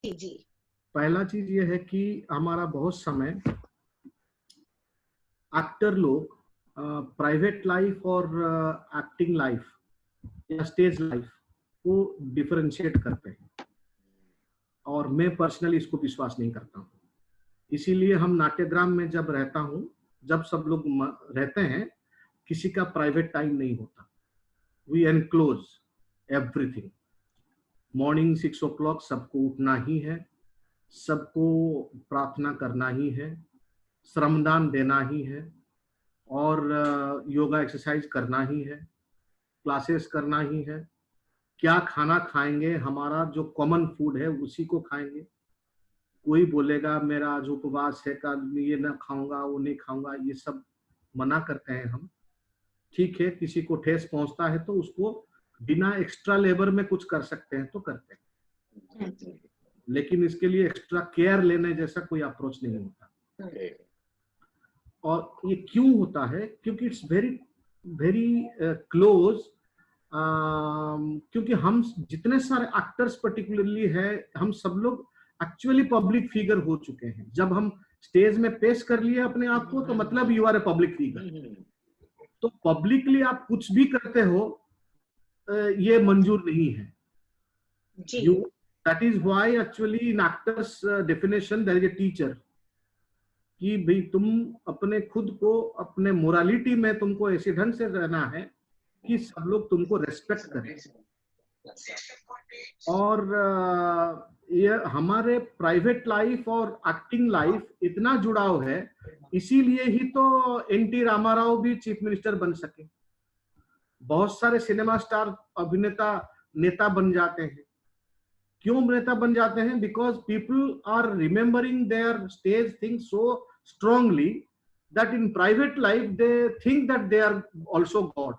जी जी। पहला चीज ये है कि हमारा बहुत समय एक्टर लोग प्राइवेट लाइफ और एक्टिंग लाइफ या स्टेज लाइफ को डिफरेंशिएट करते हैं, और मैं पर्सनली इसको विश्वास नहीं करता हूँ। इसीलिए हम नाट्यग्राम में जब रहता हूँ, जब सब लोग रहते हैं, किसी का प्राइवेट टाइम नहीं होता। We enclose everything. Morning 6 o'clock सबको उठना ही है, सबको प्रार्थना करना ही है, श्रमदान देना ही है, और योगा एक्सरसाइज करना ही है, क्लासेस करना ही है। क्या खाना खाएंगे, हमारा जो कॉमन फूड है उसी को खाएंगे। कोई बोलेगा मेरा आज उपवास है, कल ये ना खाऊंगा, वो नहीं खाऊंगा, ये सब मना करते हैं हम। ठीक है, किसी को ठेस पहुंचता है तो उसको बिना एक्स्ट्रा लेबर में कुछ कर सकते हैं तो करते हैं, लेकिन इसके लिए एक्स्ट्रा केयर लेने जैसा कोई अप्रोच नहीं होता। और ये क्यों होता है? क्योंकि इट्स वेरी वेरी क्लोज। क्योंकि हम जितने सारे एक्टर्स पर्टिकुलरली है, हम सब लोग एक्चुअली पब्लिक फिगर हो चुके हैं। जब हम स्टेज में पेश कर लिए अपने आप को, तो मतलब you are a public figure. तो पब्लिकली आप कुछ भी करते हो, ये मंजूर नहीं है। You that is why actually in actors definition there is a teacher, कि भाई तुम अपने खुद को, अपने मोरालिटी में तुमको ऐसे ढंग से रहना है कि सब लोग तुमको रेस्पेक्ट करें। और ये हमारे प्राइवेट लाइफ और एक्टिंग लाइफ इतना जुड़ाव है, इसीलिए ही तो एनटी रामाराव भी चीफ मिनिस्टर बन सके। बहुत सारे सिनेमा स्टार, अभिनेता, नेता बन जाते हैं। क्यों नेता बन जाते हैं? Because people are remembering their stage things so strongly that in private life they think that they are also god.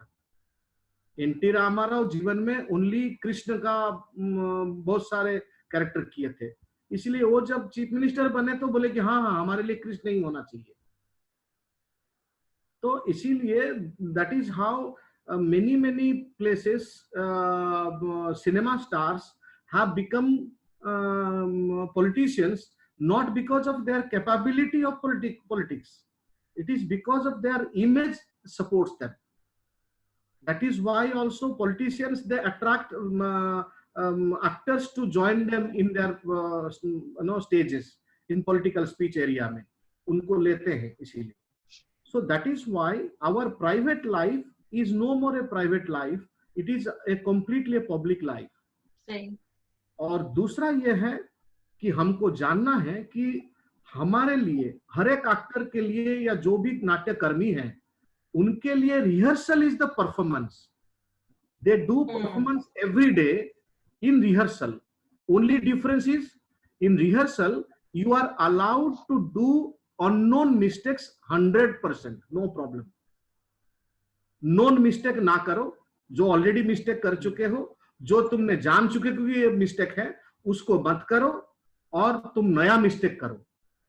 NT Rama Rao जीवन में ओनली कृष्ण का बहुत सारे कैरेक्टर किए थे, इसलिए वो जब चीफ मिनिस्टर बने तो बोले कि हाँ हाँ हमारे लिए कृष्ण ही होना चाहिए। तो इसीलिए that is how many places cinema stars have become politicians, not because of their capability of politics. It is because of their image supports them. That is why also politicians, they attract actors to join them in their stages in political speech area में उनको लेते हैं इसीलिए. So that is why our private life is no more a private life, it is a completely a public life. सही. और दूसरा ये है कि हमको जानना है कि हमारे लिए, हर एक एक्टर के लिए या जो भी नाट्यकर्मी है, उनके लिए rehearsal is the performance. They do performance every day in rehearsal. Only difference is in rehearsal you are allowed to do unknown mistakes 100%, no problem. Known mistake ना करो. जो ऑलरेडी मिस्टेक कर चुके हो, जो तुमने जान चुके हो कि ये मिस्टेक है, उसको मत करो और तुम नया मिस्टेक करो.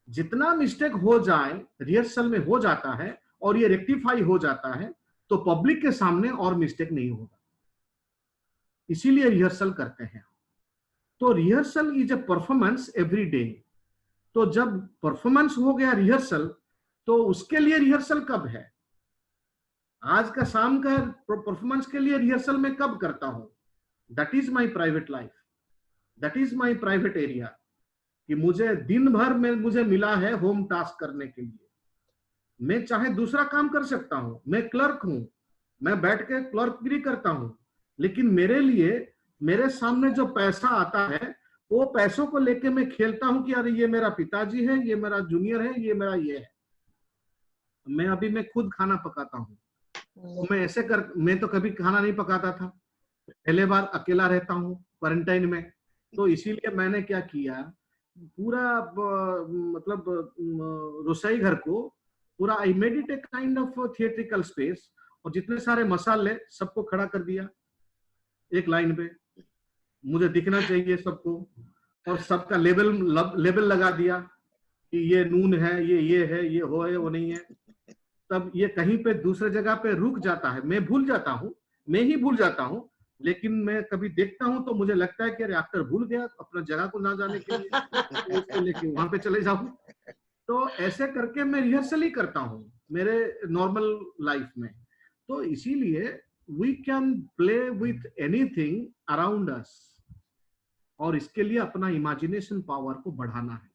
जितना मिस्टेक हो जाए रिहर्सल में हो जाता है और ये रेक्टिफाई हो जाता है, तो पब्लिक के सामने और मिस्टेक नहीं होगा. इसीलिए रिहर्सल करते हैं. तो rehearsal is a performance every day. तो जब परफॉर्मेंस हो गया रिहर्सल, तो उसके लिए रिहर्सल कब है? आज का शाम का परफॉर्मेंस के लिए रिहर्सल मैं कब करता हूं? That is my private life, that is my private area. कि मुझे दिन भर में मुझे मिला है होम टास्क करने के लिए. मैं चाहे दूसरा काम कर सकता हूं, मैं क्लर्क हूं, मैं बैठ के क्लर्कगिरी करता हूं, लेकिन मेरे लिए, मेरे सामने जो पैसा आता है, वो पैसों को लेके मैं खेलता हूं कि अरे ये मेरा पिताजी है, ये मेरा जूनियर है, ये मेरा ये है. मैं खुद खाना पकाता हूं. तो मैं तो कभी खाना नहीं पकाता था. पहले बार अकेला रहता हूं क्वारंटाइन में. तो इसीलिए मैंने क्या किया, पूरा मतलब रसोई घर को पूरा I made it A kind of theatrical space, और जितने सारे मसाले सबको खड़ा कर दिया एक लाइन पे. मुझे दिखना चाहिए सबको, और सबका लेबल लगा दिया कि ये नून है, ये है, ये हो है, वो नहीं है. तब ये कहीं पे दूसरे जगह पे रुक जाता है, मैं भूल जाता हूँ, मैं ही भूल जाता हूँ. लेकिन मैं कभी देखता हूं तो मुझे लगता है कि अरे एक्टर भूल गया अपना जगह को ना जाने के लिए, तो उसको लेके वहां पे चले जाऊं। तो ऐसे करके मैं रिहर्सल ही करता हूँ मेरे नॉर्मल लाइफ में। तो इसीलिए we can play with anything around us, और इसके लिए अपना इमेजिनेशन पावर को बढ़ाना है।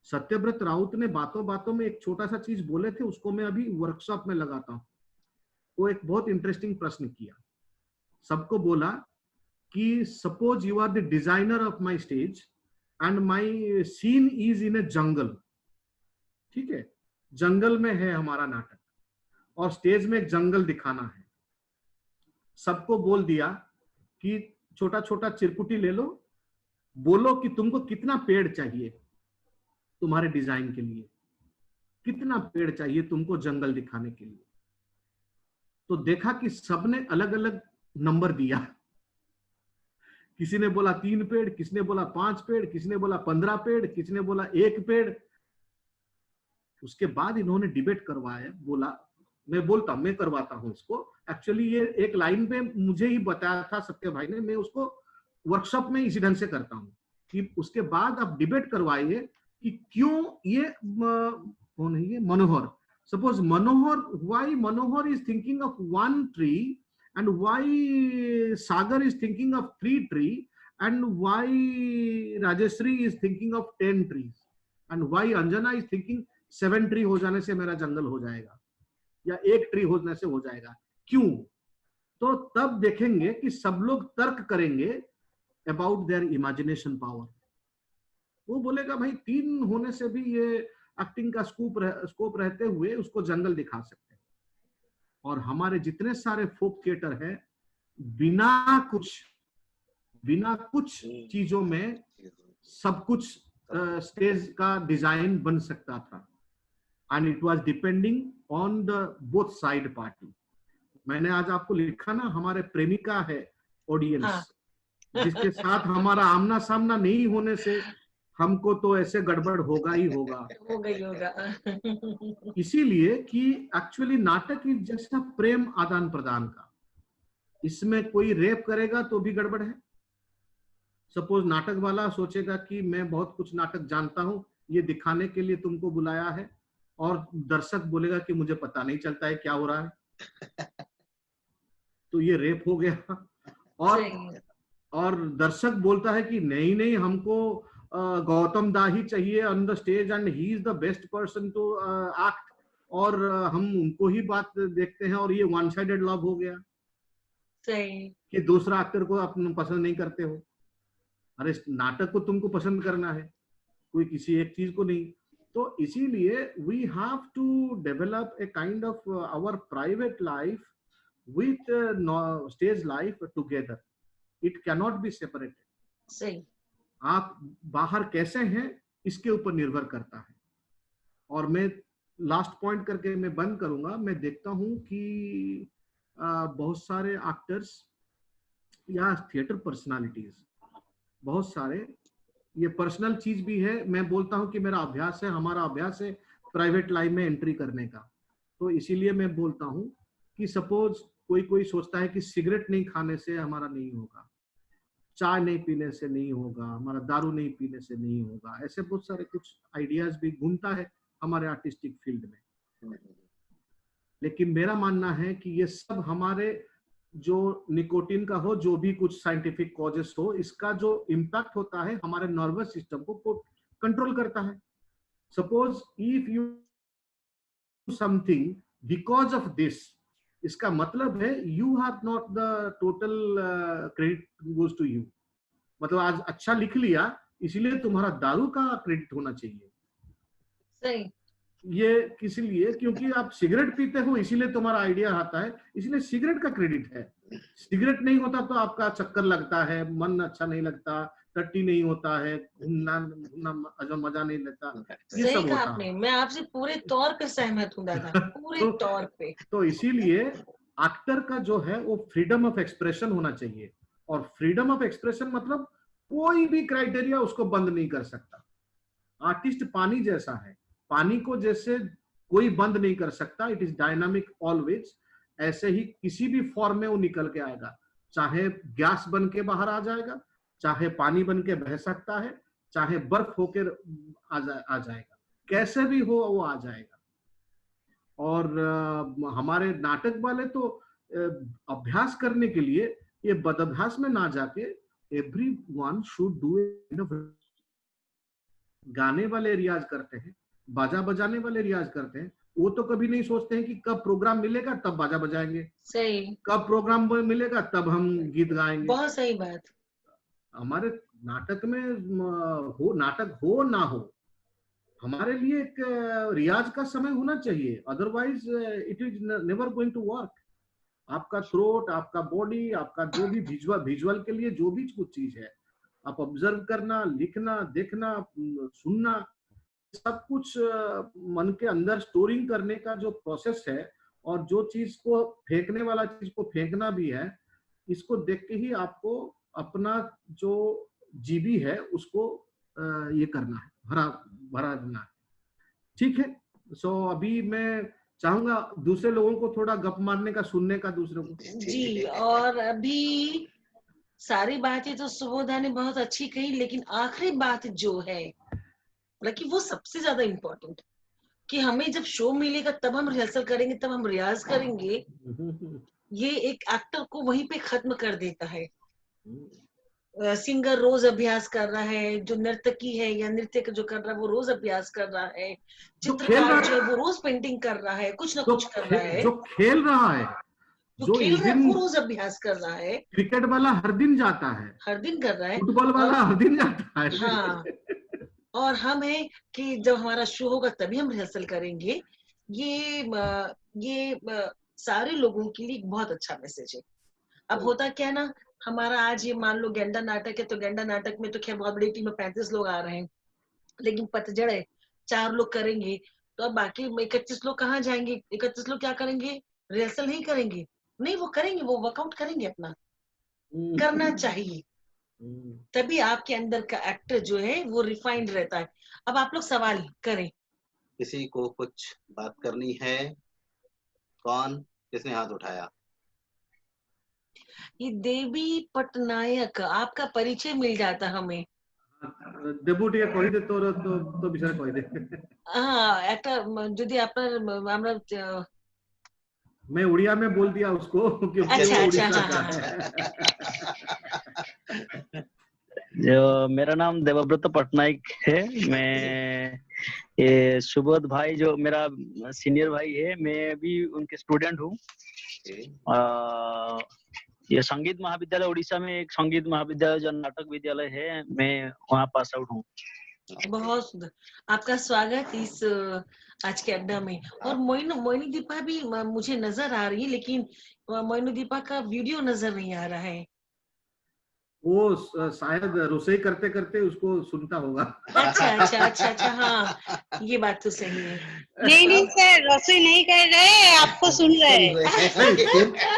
सत्यव्रत राउत ने बातों बातों में एक छोटा सा चीज बोले थे, उसको मैं अभी वर्कशॉप में लगाता हूँ। वो एक बहुत इंटरेस्टिंग प्रश्न किया, सबको बोला कि suppose you are the designer of my stage and my scene is in a jungle. ठीक है, जंगल में है हमारा नाटक और स्टेज में एक जंगल दिखाना है। सबको बोल दिया कि छोटा छोटा चिरकुटी ले लो, बोलो कि तुमको कितना पेड़ चाहिए तुम्हारे डिजाइन के लिए, कितना पेड़ चाहिए तुमको जंगल दिखाने के लिए। तो देखा कि सबने अलग अलग नंबर दिया। किसी ने बोला 3 पेड़, किसी ने बोला 5 पेड़, किसी ने बोला 15 पेड़, किसी ने बोला 1 पेड़। उसके बाद इन्होंने डिबेट करवाया, बोला मैं करवाता हूं इसको। एक्चुअली ये एक लाइन पे मुझे ही बताया था सत्य भाई ने, मैं उसको वर्कशॉप में इसी ढंग से करता हूं कि उसके बाद आप डिबेट करवाइए कि क्यों ये कौन है ये Manohar, suppose Manohar, why Manohar is thinking of 1 tree and why Sagar is thinking of 3 tree and why Rajeshri is thinking of 10 trees and why Anjana is thinking 7 tree हो जाने से मेरा जंगल हो जाएगा या 1 ट्री होने से हो जाएगा, क्यों? तो तब देखेंगे कि सब लोग तर्क करेंगे अबाउट देयर इमेजिनेशन पावर। वो बोलेगा भाई 3 होने से भी ये एक्टिंग का स्कोप रहते हुए उसको जंगल दिखा सकते हैं। और हमारे जितने सारे फोक थिएटर है, बिना कुछ चीजों में सब कुछ स्टेज का डिजाइन बन सकता था, and it was depending on the both side party. मैंने आज आपको लिखा ना, हमारे प्रेमिका है ऑडियंस, हाँ। जिसके साथ हमारा आमना सामना नहीं होने से हमको तो ऐसे गड़बड़ होगा ही होगा। इसीलिए कि एक्चुअली नाटक इज जस्ट प्रेम आदान प्रदान का, इसमें कोई रेप करेगा तो भी गड़बड़ है। सपोज नाटक वाला सोचेगा कि मैं बहुत कुछ नाटक जानता हूं, ये दिखाने के लिए तुमको बुलाया है, और दर्शक बोलेगा कि मुझे पता नहीं चलता है क्या हो रहा है, तो ये रेप हो गया। और दर्शक बोलता है कि नहीं नहीं, हमको गौतम दा ही चाहिए on the stage and he is the best person to act, और हम उनको ही बात देखते हैं, और ये वन साइडेड लव हो गया। सही कि दूसरा एक्टर को आप पसंद नहीं करते हो। अरे नाटक को तुमको पसंद करना है, कोई किसी एक चीज को नहीं। तो इसीलिए we have to develop a kind of our private life with stage life together, it can not be separated. सही, आप बाहर कैसे हैं इसके ऊपर निर्भर करता है। और मैं लास्ट पॉइंट करके मैं बंद करूंगा, मैं देखता हूं कि बहुत सारे एक्टर्स या थिएटर पर्सनालिटीज, बहुत सारे, ये पर्सनल चीज भी है, मैं बोलता हूं कि मेरा अभ्यास है, हमारा अभ्यास है प्राइवेट लाइफ में एंट्री करने का। तो इसीलिए मैं बोलता हूं कि सपोज कोई सोचता है कि सिगरेट नहीं खाने से हमारा नहीं होगा, चाय नहीं पीने से नहीं होगा, हमारा दारू नहीं पीने से नहीं होगा, ऐसे बहुत सारे कुछ आइडियाज भी घूमता है हमारे आर्टिस्टिक फील्ड में। लेकिन मेरा मानना है कि ये सब हमारे जो निकोटीन का हो, जो भी कुछ साइंटिफिक कॉजेस हो, इसका जो इम्पैक्ट होता है हमारे नर्वस सिस्टम को कंट्रोल करता है। Suppose if you something because of this, इसका मतलब है you have not the total credit goes to you. मतलब आज अच्छा लिख लिया इसलिए तुम्हारा दारू का क्रेडिट होना चाहिए। सही, ये किसी लिए क्योंकि आप सिगरेट पीते हो इसीलिए तुम्हारा आइडिया आता है, इसलिए सिगरेट का क्रेडिट है। सिगरेट नहीं होता तो आपका चक्कर लगता है, मन अच्छा नहीं लगता, टट्टी नहीं होता है, घूमना मजा नहीं लगता, ये सब होता है। मैं आपसे पूरे तौर पे सहमत हूँ दादा, पूरे तौर पे। तो इसीलिए एक्टर का जो है वो फ्रीडम ऑफ एक्सप्रेशन होना चाहिए, और फ्रीडम ऑफ एक्सप्रेशन मतलब कोई भी क्राइटेरिया उसको बंद नहीं कर सकता। आर्टिस्ट पानी जैसा है, पानी को जैसे कोई बंद नहीं कर सकता, इट इज डायनामिक ऑलवेज, ऐसे ही किसी भी फॉर्म में वो निकल के आएगा। चाहे गैस बन के बाहर आ जाएगा, चाहे पानी बन के बह सकता है, चाहे बर्फ होकर आ जाएगा, कैसे भी हो वो आ जाएगा। और हमारे नाटक वाले तो अभ्यास करने के लिए ये बदअभ्यास में ना जाके एवरीवन शुड डू इट। गाने वाले रियाज करते हैं, बाजा बजाने वाले रियाज करते हैं, वो तो कभी नहीं सोचते हैं कि कब प्रोग्राम मिलेगा तब बाजा बजाएंगे, सही, कब प्रोग्राम मिलेगा तब हम गीत गाएंगे। बहुत सही बात। हमारे नाटक में नाटक हो ना हो, हमारे लिए एक रियाज का समय होना चाहिए, otherwise it is never going to work. आपका थ्रोट, आपका बॉडी, आपका जो भी विजुअल के लिए जो भी कुछ चीज है, आप ऑब्जर्व करना, लिखना, देखना, सुनना, सब कुछ मन के अंदर स्टोरिंग करने का जो प्रोसेस है, और जो चीज को फेंकने वाला चीज को फेंकना भी है, इसको देख के ही आपको अपना जो जीबी है उसको ये करना है, भरा देना है। ठीक है, सो अभी मैं चाहूंगा दूसरे लोगों को थोड़ा गप मारने का, सुनने का दूसरे को। जी, और अभी सारी बातें तो सुबोधा ने बहुत अच्छी कही, लेकिन आखिरी बात जो है, कि वो सबसे ज्यादा इम्पोर्टेंट, कि हमें जब शो मिलेगा तब हम रिहर्सल करेंगे, तब हम रियाज करेंगे, ये एक एक्टर को वहीं पे खत्म कर देता है। सिंगर रोज अभ्यास कर रहा है, जो नर्तकी है या नृत्य जो कर रहा है वो रोज अभ्यास कर रहा है, चित्रकार जो है वो रोज पेंटिंग कर रहा है, कुछ ना कुछ कर रहा है, जो खेल रहा है, जो खेल रहा है वो रोज अभ्यास कर रहा है, क्रिकेट वाला हर दिन जाता है, हर दिन कर रहा है, फुटबॉल वाला हर दिन जाता है। हाँ, और हम है कि जब हमारा शो होगा तभी हम रिहर्सल करेंगे। ये सारे लोगों के लिए बहुत अच्छा मैसेज है। अब होता क्या है ना, हमारा आज ये मान लो गेंडा नाटक है, तो गेंडा नाटक में तो खैर बहुत बड़ी टीम में 35 लोग आ रहे हैं, लेकिन पतझड़ है, 4 लोग करेंगे, तो अब बाकी 31 लोग कहाँ जाएंगे? 31 लोग क्या करेंगे? रिहर्सल नहीं करेंगे? नहीं, वो करेंगे, वो वर्कआउट करेंगे अपना, करना चाहिए, तभी आपके अंदर का एक्टर जो है वो रिफाइंड रहता है। अब आप लोग सवाल करें। किसी को कुछ बात करनी है? कौन, किसने हाथ उठाया? ये देवी पटनायक, आपका परिचय मिल जाता हमें। डेब्यूटी कही दे तो विषय कही दे। हाँ, একটা যদি আপনার আমরা मैं उड़िया में बोल दिया उसको कि अच्छा, उड़ीसा का हाँ, है। जो मेरा नाम देवव्रत पटनायक है, मैं ये सुबोध भाई जो मेरा सीनियर भाई है, मैं भी उनके स्टूडेंट हूँ। ये संगीत महाविद्यालय उड़ीसा में एक संगीत महाविद्यालय जो नाटक विद्यालय है, मैं वहाँ पास आउट हूँ। बहुत सुंदर, आपका स्वागत इस आज के अड्डा में। और मोइनी दीपा भी मुझे नजर आ रही है, लेकिन मोइनी दीपा का वीडियो नजर नहीं आ रहा है। वो शायद रसोई करते करते उसको सुनता होगा। अच्छा, हाँ, ये बात तो सही है। नहीं सर, रसोई नहीं कर रहे, आपको सुन रहे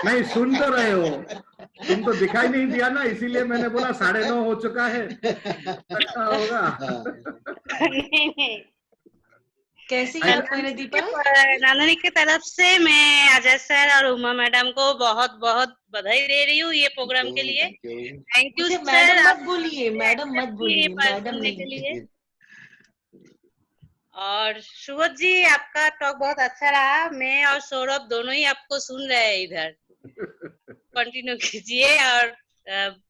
नहीं सुन तो रहे हो, तुम तो दिखाई नहीं दिया ना, इसीलिए मैंने बोला 9:30 हो चुका है, अच्छा होगा। नहीं। कैसी है आप मोइनी दीपा? नांदनी की तरफ से मैं अजय सर और उमा मैडम को बहुत बहुत बधाई दे रही हूँ ये प्रोग्राम के लिए। Thank you sir. मैडम मत बोलिए, मैडम के लिए। और सुबोध जी, आपका टॉक बहुत अच्छा रहा। मैं और सौरभ दोनों ही आपको सुन रहे हैं इधर। कंटिन्यू कीजिए, और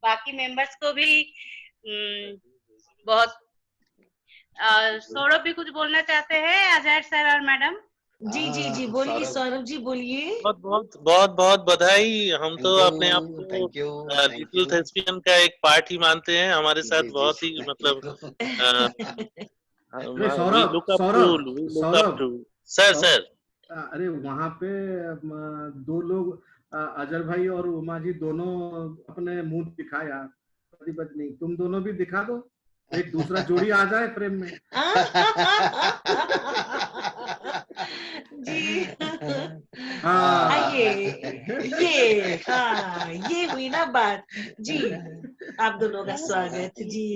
बाकी मेंबर्स को भी बहुत। सौरभ भी कुछ बोलना चाहते हैं, अजय सर और मैडम? जी बोलिए सौरभ जी, बोलिए। बहुत बधाई। हम तो अपने आप को लिटिल थेस्पियन का एक पार्ट ही मानते हैं। हमारे साथ बहुत ही मतलब सर अरे वहाँ पे 2 लोग, अजय भाई और उमा जी दोनों अपने मुंह दिखाया, नहीं, तुम दोनों भी दिखा दो, एक दूसरा जोड़ी आ जाए फ्रेम में। जी ये हुई ना बात जी। आप दोनों का स्वागत जी।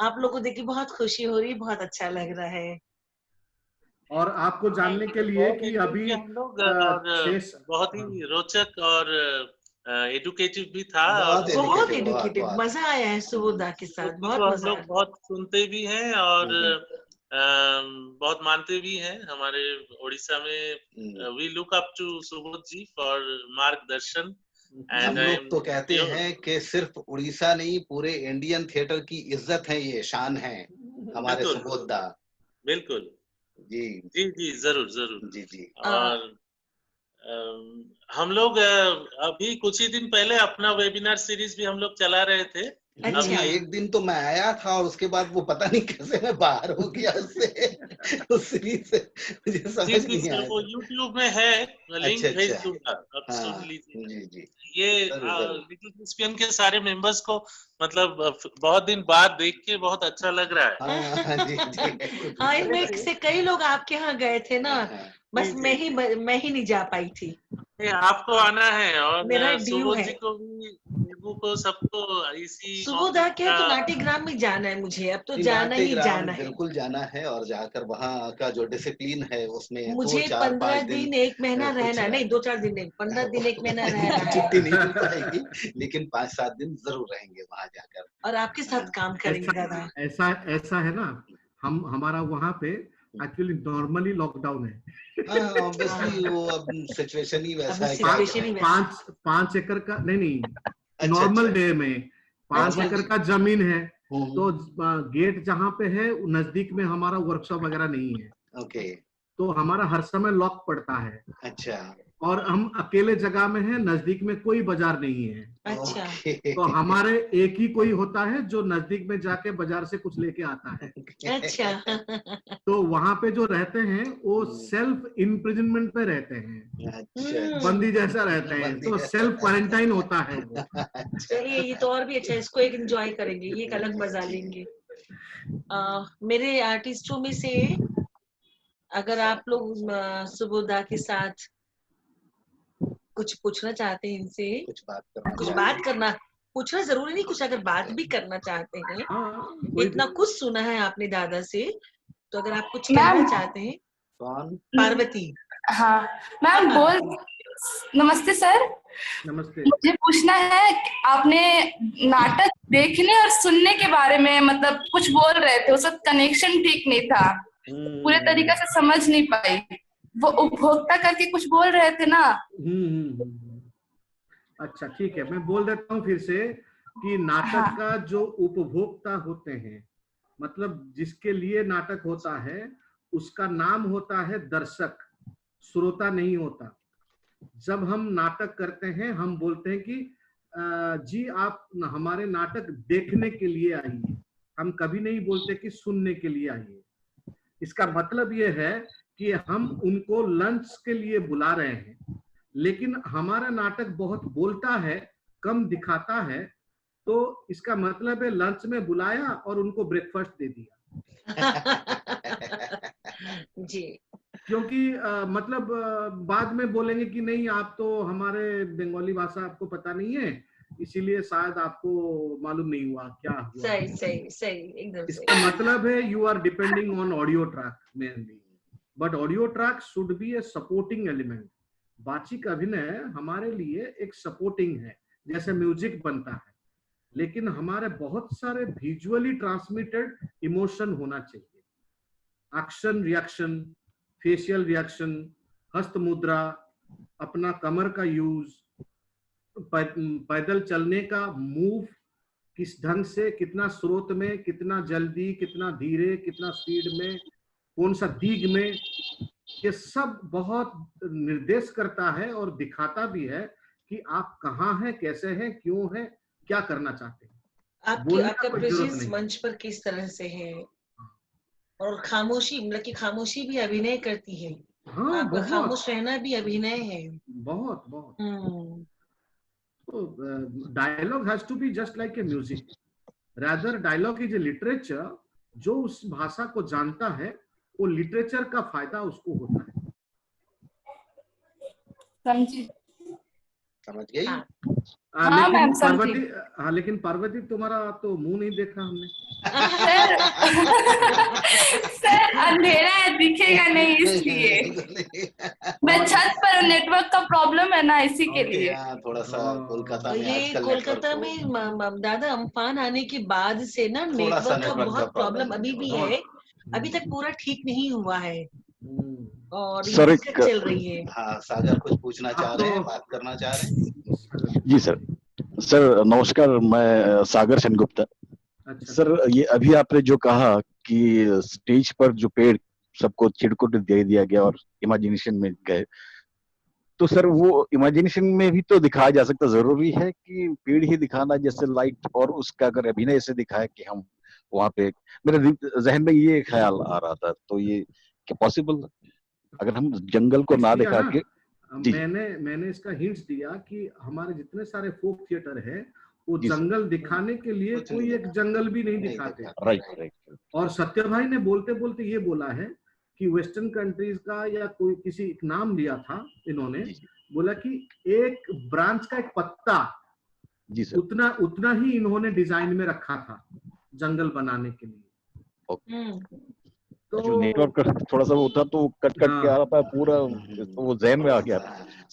आप लोगों को देख के बहुत खुशी हो रही है, बहुत अच्छा लग रहा है। और आपको जानने के लिए कि अभी हम लोग बहुत ही रोचक और एडुकेटिव भी था बहुत और बहुत educative, एडुकेटेड, बहुत। मजा आया है सुबोधा के साथ, को बहुत हम मजा लोग आया। बहुत सुनते भी हैं और बहुत मानते भी हैं। हमारे उड़ीसा में we look up to Subodh ji for मार्गदर्शन। हम लोग तो कहते हैं कि सिर्फ उड़ीसा नहीं, पूरे इंडियन थिएटर की इज्जत है, ये शान है हमारे बिल्कुल। सुबोध दा। बिल्कुल जी जी जी, जरूर जरूर। जी जी। और हम लोग अभी कुछ ही दिन पहले अपना वेबिनार सीरीज भी हम लोग चला रहे थे। अच्छा। एक दिन तो मैं आया था और उसके बाद वो पता नहीं कैसे मैं बाहर हो गया उससे, उस सीरीज से मुझे जी समझ जी नहीं सर, आया। वो YouTube में है, लिंक अच्छा भेज अच्छा, दूंगा, आप हाँ सुन लीजिए। जी जी, ये जरूर जरूर। लिटिल थिएस्पियन के सारे मेंबर्स को मतलब बहुत दिन बाद देख के बहुत अच्छा लग रहा है। हाँ जी जी। हाँ, इनमें से कई लोग आपके यहाँ गए थे ना, हाँ, बस जी, जी, मैं ही नहीं जा पाई थी। नहीं, आपको आना है और मेरा ड्यू सुबोध है। जी को भी, नीबू को, सबको इसी सुबोधा के तो का नाट्यग्राम में जाना है मुझे, अब तो नहीं, जाना ही नाट्यग्राम जाना है। बिल्कुल जाना है और जाकर वहाँ का जो डिसिप्लिन है उसमें मुझे 2-4-5 15 दिन दिन 1 महीना कुछ रहना, नहीं 2-4 दिन नहीं, 15 दिन 1 महीना रहना है। छुट्टी नहीं मिल पाएगी, लेकिन 5-7 दिन जरूर रहेंगे वहाँ जाकर। और आपके साथ काम करेंगे दादा। ऐसा है ना, हमारा वहाँ पे एक्चुअली नॉर्मली लॉकडाउन है। हाँ ऑब्वियसली वो अब सिचुएशन ही वैसा है, क्या सिचुएशन ही करें। वैसा। 5 एकड़ का नहीं, अच्छा नॉर्मल अच्छा, डे में 5 नॉर्मल एकड़ डे। का जमीन है, हम्म, तो गेट जहाँ पे है नजदीक में हमारा वर्कशॉप वगैरह नहीं है, ओके, तो हमारा हर समय लॉक पड़ता है। अच्छा और हम अकेले जगह में हैं, नजदीक में कोई बाजार नहीं है, अच्छा। ओके। तो हमारे एक ही कोई होता है जो नजदीक में जाके बाजार से कुछ लेके आता है। अच्छा। तो वहां पे जो रहते हैं वो सेल्फ इम्प्रिजनमेंट में रहते हैं, अच्छा बंदी जैसा रहते हैं, बंदी तो जैसा। सेल्फ क्वारंटाइन होता है वो। चलिए, ये तो और भी अच्छा है, इसको एक एंजॉय करेंगे, ये एक अलग मजा जी। लेंगे। मेरे आर्टिस्टों में से अगर आप लोग सुबोधा के साथ कुछ पूछना चाहते हैं इनसे, कुछ बात करना कुछ चाहते बात हैं? करना, पूछना जरूरी नहीं, कुछ अगर बात भी करना चाहते हैं, हाँ, कोई इतना कुछ सुना है आपने दादा से, तो अगर आप कुछ मैम, कहना चाहते हैं। कौन? पार्वती। हाँ मैम बोल। नमस्ते सर, नमस्ते। मुझे पूछना है कि आपने नाटक देखने और सुनने के बारे में मतलब कुछ बोल रहे थे, उसका कनेक्शन ठीक नहीं था, पूरे तरीके से समझ नहीं पाई। वो उपभोक्ता करके कुछ बोल रहे थे ना। अच्छा ठीक है, मैं बोल देता हूँ फिर से कि नाटक हाँ। का जो उपभोक्ता होते हैं, मतलब जिसके लिए नाटक होता है, उसका नाम होता है दर्शक, श्रोता नहीं होता। जब हम नाटक करते हैं हम बोलते हैं कि जी आप हमारे नाटक देखने के लिए आइए, हम कभी नहीं बोलते कि सुनने के लिए आइए। इसका मतलब ये है कि हम उनको लंच के लिए बुला रहे हैं, लेकिन हमारा नाटक बहुत बोलता है, कम दिखाता है, तो इसका मतलब है लंच में बुलाया और उनको ब्रेकफास्ट दे दिया। जी। क्योंकि मतलब बाद में बोलेंगे कि नहीं आप तो हमारे बंगाली भाषा आपको पता नहीं है, इसीलिए शायद आपको मालूम नहीं हुआ क्या हुआ। सही सही सही, एकदम इसका सही। मतलब है you are depending on audio track mainly, but audio track should be a supporting element. वाचिक अभिनय हमारे लिए एक सपोर्टिंग है, जैसे म्यूजिक बनता है, लेकिन हमारे बहुत सारे विजुअली ट्रांसमिटेड इमोशन होना चाहिए। एक्शन रिएक्शन, फेशियल रिएक्शन, हस्त मुद्रा, अपना कमर का यूज, पैदल चलने का मूव, किस ढंग से, कितना स्रोत में, कितना जल्दी, कितना धीरे, कितना स्पीड में, कौन सा दिग में, ये सब बहुत निर्देश करता है और दिखाता भी है कि आप कहाँ हैं, कैसे हैं, क्यों हैं, क्या करना चाहते हैं। बोलने आपका का कोई जरूरत प्रेजेंस नहीं। मंच पर किस तरह से है, और खामोशी, मतलब कि खामोशी भी अभिनय करती है। हाँ, आपका बहुत खामोश रहना भी अभिनय है। बहुत बहुत। So, dialogue has to be just like a music. Rather, dialogue is a literature. जो उस भाषा को जानता है, वो लिटरेचर का फायदा उसको होता है। समझी। समझ गई? हाँ। हाँ, मैम, समझी। लेकिन पार्वती तुम्हारा तो मुंह नहीं देखा हमने। सर अंधेरा है, दिखेगा नहीं इसलिए। मैं छत पर, नेटवर्क का प्रॉब्लम है ना, इसी के लिए। यहाँ थोड़ा सा कोलकाता तो में ये आजकल कोलकाता में दादा अम्फान आने के बाद से ना थोड़ा सा नेटवर्क का नेटवर्क बहुत का प्रॉब्लम अभी भी बहुत। है, अभी तक पूरा ठीक नहीं हुआ है और सर, ये दिक्कत चल रही है। हाँ, सागर कुछ पूछना चाह रहे हैं, बात करना चाह रहे हैं। जी सर नमस्कार, मैं सागर सेनगुप्ता। अच्छा। सर ये अभी आपने जो कहा कि स्टेज पर जो पेड़ सबको चिरकुट दे दिया गया और इमेजिनेशन में गए, तो सर वो इमेजिनेशन में भी तो दिखाया जा सकता, जरूरी है कि पेड़ ही दिखाना जैसे लाइट और उसका अगर अभिनय से दिखाए कि हम वहां पे, मेरे जहन में ये ख्याल आ रहा था, तो ये क्या पॉसिबल अगर हम जंगल को ना दिखा के? मैंने इसका हिंट्स दिया कि हमारे जितने सारे फोक थिएटर है वो जंगल दिखाने के लिए कोई एक जंगल भी नहीं दिखाते। राइट। और सत्य भाई ने बोलते बोलते ये बोला है कि वेस्टर्न कंट्रीज का या कोई किसी एक नाम लिया था इन्होंने, बोला कि एक ब्रांच का एक पत्ता उतना ही इन्होंने डिजाइन में रखा था जंगल बनाने के लिए। तो नेटवर्क थोड़ा सा वो था तो कट के आ रहा था पूरा, वो जहन में आ गया।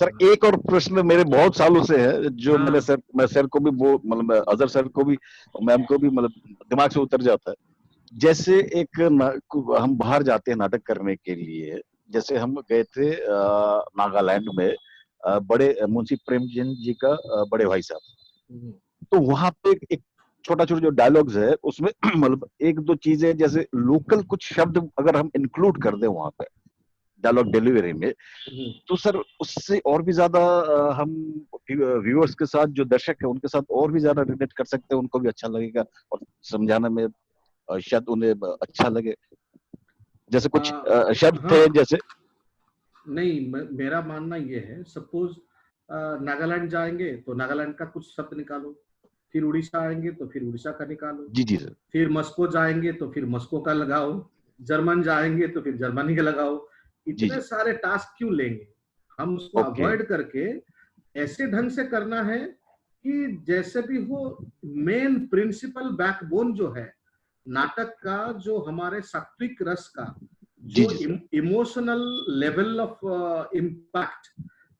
सर एक और प्रश्न मेरे बहुत सालों से है जो मैं सर को भी मतलब अजहर सर को भी मैम को भी मतलब दिमाग से उतर जाता है। जैसे एक हम बाहर जाते हैं नाटक करने के लिए, जैसे हम गए थे नागालैंड में बड़े मुंशी प्रेमचंद जी का बड़े भाई साहब, तो वहां पे एक छोटा छोटा जो डायलॉग्स है उसमें मतलब एक दो चीजें जैसे लोकल कुछ शब्द अगर हम इंक्लूड कर दें वहां पे डायलॉग डिलीवरी में, तो सर उससे और भी ज्यादा हम व्यूअर्स के साथ, जो दर्शक है उनके साथ और भी ज्यादा रिलेट कर सकते हैं, उनको भी अच्छा लगेगा और समझाने में शायद उन्हें अच्छा लगे। जैसे कुछ शब्द थे जैसे नहीं, मेरा मानना ये है, सपोज नागालैंड जाएंगे तो नागालैंड का कुछ शब्द निकालो, फिर उड़ीसा आएंगे तो फिर उड़ीसा का निकालो, जी सर, फिर मस्को जाएंगे तो फिर मस्को का लगाओ, जर्मन जाएंगे तो फिर जर्मनी का लगाओ। इतने सारे टास्क क्यों लेंगे? हम उसको अवॉइड करके ऐसे ढंग से करना है कि जैसे भी हो, मेन प्रिंसिपल बैकबोन जो है नाटक का, जो हमारे सात्विक रस का जो इमोशनल लेवल ऑफ इम्पैक्ट,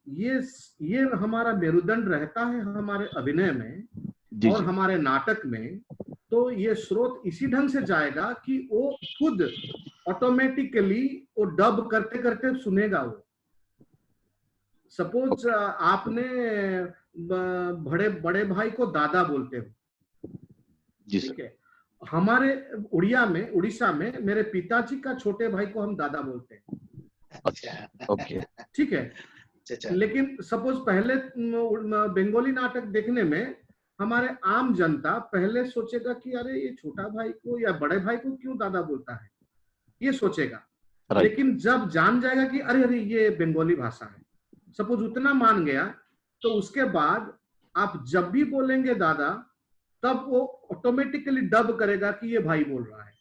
ये हमारा मेरुदंड रहता है हमारे अभिनय में और हमारे नाटक में। तो ये स्रोत इसी ढंग से जाएगा कि वो खुद ऑटोमेटिकली वो डब करते करते सुनेगा। वो सपोज आपने बड़े भाई को दादा बोलते हो, ठीक है, हमारे उड़ीसा में मेरे पिताजी का छोटे भाई को हम दादा बोलते हैं। ओके, ठीक है। लेकिन सपोज पहले बंगाली नाटक देखने में हमारे आम जनता पहले सोचेगा कि अरे ये छोटा भाई को या बड़े भाई को क्यों दादा बोलता है, ये सोचेगा। लेकिन जब जान जाएगा कि अरे ये बंगाली भाषा है, सपोज उतना मान गया, तो उसके बाद आप जब भी बोलेंगे दादा, तब वो ऑटोमेटिकली डब करेगा कि ये भाई बोल रहा है।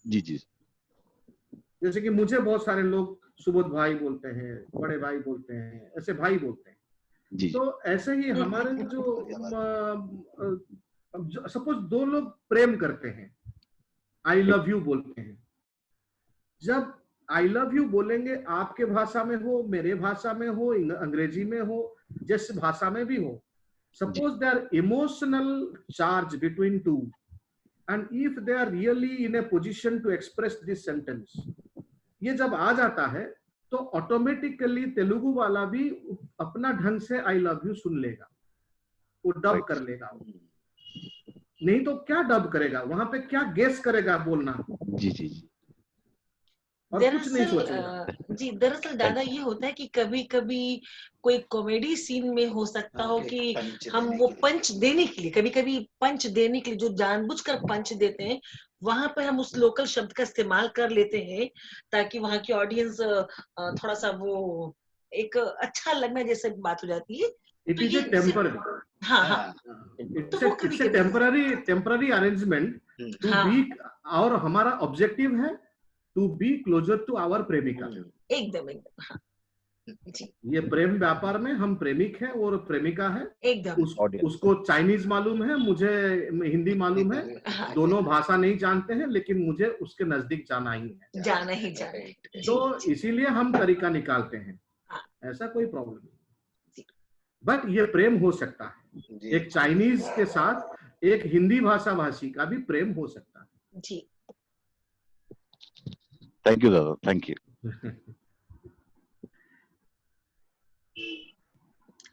जी। जैसे कि मुझे बहुत सारे लोग सुबोध भाई बोलते हैं, बड़े भाई बोलते हैं, ऐसे भाई बोलते हैं। तो ऐसे ही हमारे जो सपोज दो लोग प्रेम करते हैं, आई लव यू बोलते हैं, जब आई लव यू बोलेंगे, आपके भाषा में हो, मेरे भाषा में हो, अंग्रेजी में हो, जिस भाषा में भी हो, suppose they are emotional charge between two, and if they are really in a position to express this sentence, ये जब आ जाता है तो ऑटोमेटिकली तेलुगु वाला भी अपना ढंग से आई लव यू सुन लेगा, वो डब कर लेगा। नहीं तो क्या डब करेगा, वहां पे क्या गेस करेगा बोलना। जी। और कुछ नहीं सोचेगा। जी, दरअसल दादा ये होता है कि कभी कभी कोई कॉमेडी सीन में हो सकता हो कि हम वो पंच देने के लिए, कभी कभी पंच देने के लिए जो जानबूझकर पंच देते हैं, वहां पर हम उस लोकल शब्द का इस्तेमाल कर लेते हैं ताकि वहां की ऑडियंस थोड़ा सा वो एक अच्छा लगना जैसे बात हो जाती है। इट इज ए टेम्पररी, हाँ, it's a temporary arrangement to be, और हमारा ऑब्जेक्टिव है to be closer to our प्रेमिका। एकदम। हाँ। ये प्रेम व्यापार में हम प्रेमिक है और प्रेमिका है, एकदम। उसको चाइनीज मालूम है, मुझे हिंदी मालूम है, हाँ, दोनों भाषा नहीं जानते हैं, लेकिन मुझे उसके नजदीक जाना ही है, जाना ही जाना है। तो इसीलिए हम तरीका निकालते हैं, ऐसा कोई प्रॉब्लम नहीं। बट ये प्रेम हो सकता है, एक चाइनीज के साथ एक हिंदी भाषा भाषी का भी प्रेम हो सकता है। जी, थैंक यू दादा, थैंक यू।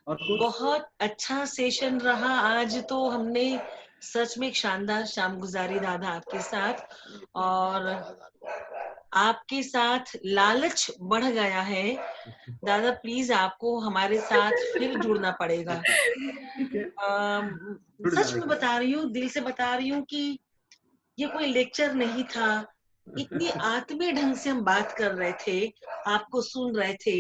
और बहुत अच्छा सेशन रहा आज, तो हमने सच में एक शानदार शाम गुजारी दादा आपके साथ, और आपके साथ लालच बढ़ गया है दादा। प्लीज आपको हमारे साथ फिर जुड़ना पड़ेगा। सच में बता रही हूँ, दिल से बता रही हूँ कि ये कोई लेक्चर नहीं था, इतनी आत्मीय ढंग से हम बात कर रहे थे, आपको सुन रहे थे।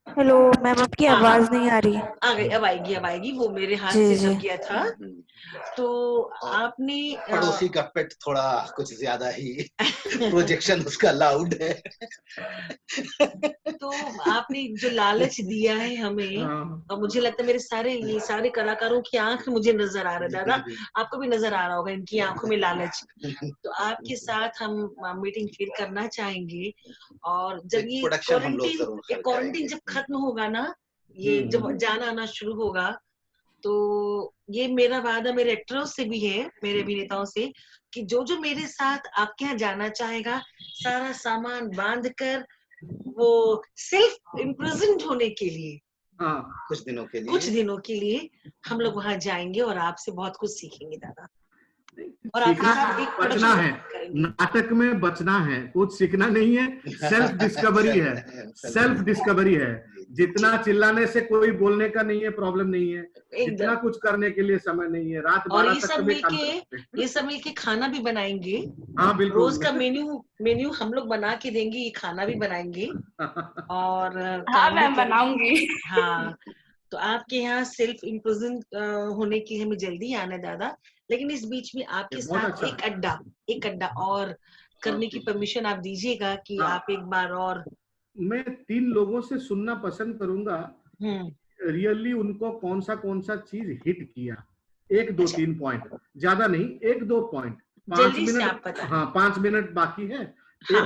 हेलो मैम, आपकी आवाज नहीं आ रही। आ गई, अब आएगी, अब आएगी। वो मेरे हाथ जी, से जी। दब गया था। तो आपने पड़ोसी का पेट थोड़ा कुछ ज्यादा ही प्रोजेक्शन उसका लाउड है। तो आपने जो लालच दिया है हमें, और मुझे लगता है मेरे ये सारे कलाकारों की आंख मुझे नजर आ रहा है दादा, आपको भी नजर आ रहा होगा इनकी आंखों में लालच। तो आपके साथ हम मीटिंग फिर करना चाहेंगे, और जब ये क्वारंटीन जब खत्म होगा ना, ये जब जाना आना शुरू होगा, तो ये मेरा वादा मेरे एक्टर्स से भी है, मेरे अभिनेताओं से, कि जो जो मेरे साथ आपके यहाँ जाना चाहेगा, सारा सामान बांध कर वो सेल्फ इम्प्रिजन्ड होने के लिए, कुछ दिनों के लिए हम लोग वहां जाएंगे और आपसे बहुत कुछ सीखेंगे दादा। और आपके साथ एक बचना है, नाटक में बचना है, कुछ सीखना नहीं है, सेल्फ डिस्कवरी है, सेल्फ डिस्कवरी है। जितना चिल्लाने से कोई बोलने का नहीं है, प्रॉब्लम नहीं है, इतना कुछ करने के लिए समय नहीं है, रात 12 तक ये सब मिलके खाना भी बनाएंगे। हाँ बिल्कुल, रोज का मेन्यू हम लोग बना के देंगे, ये खाना भी बनाएंगे और हाँ मैं बनाऊंगी। हाँ, तो आपके यहाँ सेल्फ इम्प्रिजन होने की हमें जल्दी आना है दादा, लेकिन इस बीच में आपके साथ एक अड्डा और करने की परमिशन आप दीजिएगा कि आप एक बार और। मैं 3 लोगों से सुनना पसंद करूंगा रियली उनको कौन सा चीज हिट किया, 1 2 3 पॉइंट, ज्यादा नहीं, 1 2 पॉइंट, 5 मिनट। हाँ 5 मिनट बाकी है,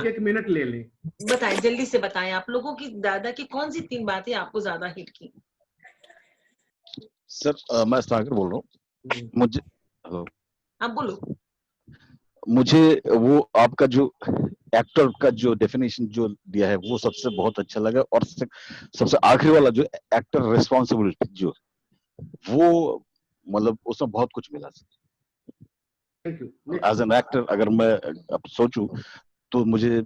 एक मिनट ले लें। बताएं, जल्दी से बताएं, आप लोगों की दादा की कौन सी 3 बातें आपको ज्यादा हिट की? सर मैं सागर बोल रहा हूँ। मुझे आप बोलो। मुझे वो आपका जो एक्टर का जो डेफिनेशन जो दिया है वो सबसे बहुत अच्छा लगा, और सबसे आखिरी वाला जो एक्टर रिस्पॉन्सिबिलिटी जो वो मतलब उसमें बहुत कुछ मिला सर। एज एन एक्टर अगर मैं अब सोचूं तो मुझे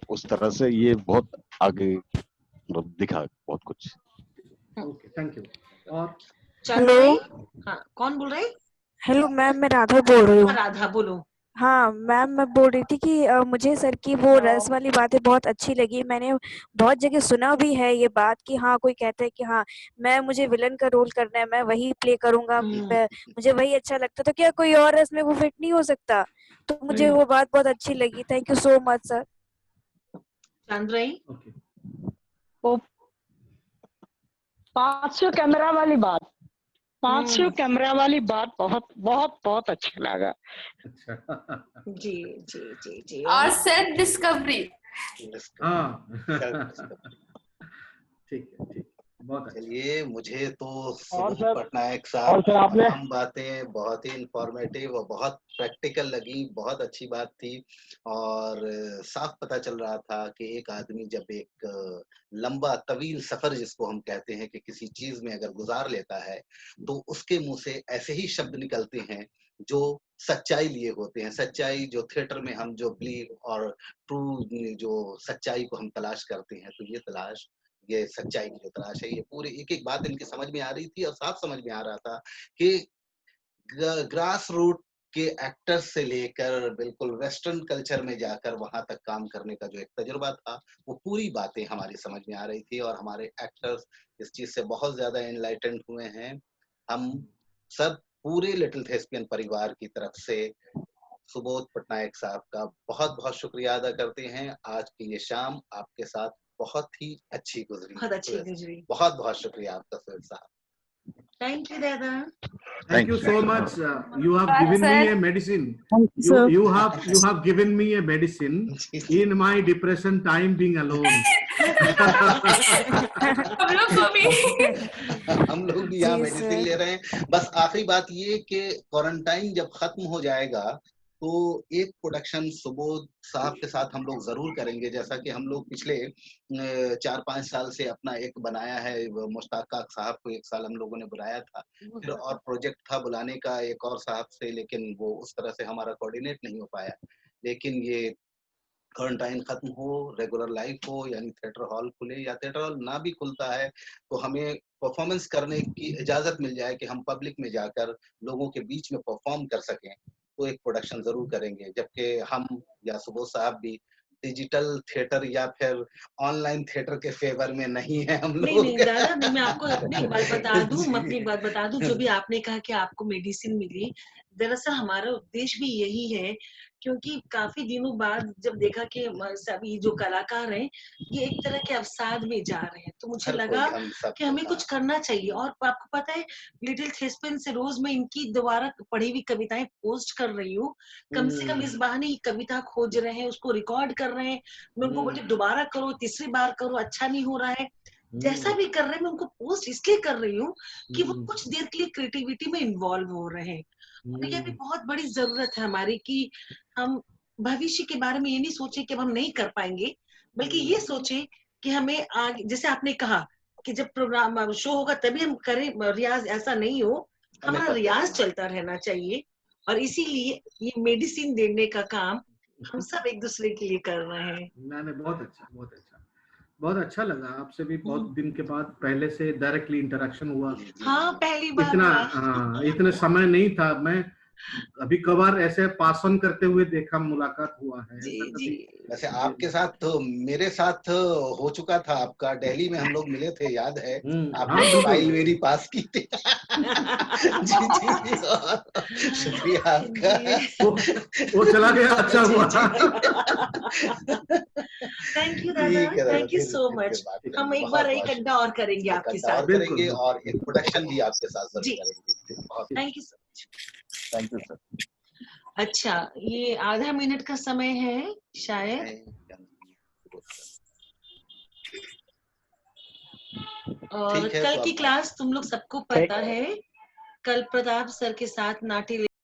उस तरह से ये बहुत आगे दिखा बहुत कुछ। Okay, thank you. और हेलो, हाँ कौन बोल रहे हैं? हेलो मैम, मैं राधा बोल रही हूँ। राधा बोलो। हाँ मैम, मैं बोल रही थी कि मुझे सर की वो रस वाली बातें बहुत अच्छी लगी। मैंने बहुत जगह सुना भी है ये बात कि हाँ, कोई कहता है कि हाँ मुझे विलन का रोल करना है, मैं वही प्ले करूंगा, मुझे वही अच्छा लगता, तो क्या कोई और रस में वो फिट नहीं हो सकता? तो मुझे वो बात बहुत अच्छी लगी। Thank you so much sir. वो 500 कैमरा वाली बात, 500 कैमरा वाली बात बहुत बहुत बहुत अच्छा लगा। जी जी जी जी। और सेल्फ डिस्कवरी। हाँ ठीक है, ठीक, बहुत चलिए, मुझे तो सुबोध पटनायक साहब तमाम बातें बहुत ही इंफॉर्मेटिव और बहुत प्रैक्टिकल लगी, बहुत अच्छी बात थी, और साफ पता चल रहा था कि एक आदमी जब एक लंबा तवील सफर जिसको हम कहते हैं कि किसी चीज में अगर गुजार लेता है, तो उसके मुंह से ऐसे ही शब्द निकलते हैं जो सच्चाई लिए होते हैं। सच्चाई जो थिएटर में हम जो बिलीव और ट्रू जो सच्चाई को हम तलाश करते हैं, तो ये सच्चाई की जो तलाश है, ये पूरी एक एक बात इनकी समझ में आ रही थी, और साफ समझ में आ रहा था कि ग्रास रूट के एक्टर्स से लेकर बिल्कुल वेस्टर्न कल्चर में जाकर वहां तक काम करने का जो एक तजुर्बा था, वो पूरी बातें हमारी समझ में आ रही थी, और हमारे एक्टर्स इस चीज से बहुत ज्यादा एनलाइटेंड हुए हैं। हम सब पूरे लिटिल थेस्पियन परिवार की तरफ से सुबोध पटनायक साहब का बहुत बहुत शुक्रिया अदा करते हैं। आज की ये शाम आपके साथ बहुत ही अच्छी गुजरी। बहुत अच्छी गुजरी। बहुत बहुत शुक्रिया आपका सुहेल साहब। Thank you, Dada. Thank you so much. You have given me a medicine. You have given me a medicine in my depression time being alone. हम लोग भी यहाँ मेडिसिन ले रहे हैं। बस आखिरी बात ये कि क्वारंटाइन जब खत्म हो जाएगा तो एक प्रोडक्शन सुबोध साहब के साथ हम लोग जरूर करेंगे, जैसा कि हम लोग पिछले 4-5 साल से अपना एक बनाया है। मुश्ताक साहब को एक साल हम लोगों ने बुलाया था, फिर और प्रोजेक्ट था बुलाने का एक और साहब से, लेकिन वो उस तरह से हमारा कोऑर्डिनेट नहीं हो पाया। लेकिन ये क्वारंटाइन खत्म हो, रेगुलर लाइफ हो, यानी थिएटर हॉल खुले या थिएटर हॉल ना भी खुलता है तो हमें परफॉर्मेंस करने की इजाजत मिल जाए कि हम पब्लिक में जाकर लोगों के बीच में परफॉर्म कर सकें, तो एक प्रोडक्शन जरूर करेंगे। जबकि हम या सुबोध साहब भी डिजिटल थिएटर या फिर ऑनलाइन थिएटर के फेवर में नहीं है हम लोग। नहीं दादा, मैं आपको अपनी एक बात बता दूं, जो भी आपने कहा कि आपको मेडिसिन मिली, दरअसल हमारा उद्देश्य भी यही है, क्योंकि काफी दिनों बाद जब देखा कि सभी जो कलाकार हैं ये एक तरह के अवसाद में जा रहे हैं, तो मुझे लगा कि हमें कुछ करना चाहिए। और आपको पता है लिटिल थेस्पियन से रोज मैं इनकी दोबारा पढ़ी हुई कविताएं पोस्ट कर रही हूँ। कम से कम इस बहाने कविता खोज रहे हैं, उसको रिकॉर्ड कर रहे हैं। मैं उनको बोलती दोबारा करो, तीसरी बार करो, अच्छा नहीं हो रहा है, जैसा भी कर रहे हैं मैं उनको पोस्ट इसलिए कर रही हूँ कि वो कुछ देर के लिए क्रिएटिविटी में इन्वॉल्व हो रहे हैं। ये भी बहुत बड़ी जरूरत है हमारी कि हम भविष्य के बारे में ये नहीं सोचे कि अब हम नहीं कर पाएंगे, बल्कि ये सोचे कि हमें आगे, जैसे आपने कहा कि जब प्रोग्राम शो होगा तभी हम करें रियाज, ऐसा नहीं हो, हमारा रियाज चलता रहना चाहिए। और इसीलिए ये मेडिसिन देने का काम हम सब एक दूसरे के लिए कर रहे हैं। मैंने बहुत अच्छा लगा आपसे भी बहुत दिन के बाद पहले से डायरेक्टली इंटरेक्शन हुआ। हाँ, पहली बार इतना समय नहीं था। मैं अभी कभार ऐसे पास ऑन करते हुए देखा, मुलाकात हुआ है। जी। वैसे आपके साथ तो मेरे साथ हो चुका था, आपका दिल्ली में हम लोग मिले थे, याद है? आपने फाइल मेरी पास की थी। जी शुक्रिया आपका। वो चला गया, अच्छा हुआ। थैंक यू दादा, थैंक यू सो मच। हम एक बार एक अड्डा और करेंगे आपके साथ, करेंगे और एक प्रोडक्शन भी आपके साथ जरूर करेंगे। Thank you so much. Thank you sir. अच्छा, ये आधा मिनट का समय है शायद, और कल की क्लास तुम लोग सबको पता है, कल प्रताप सर के साथ नाट्य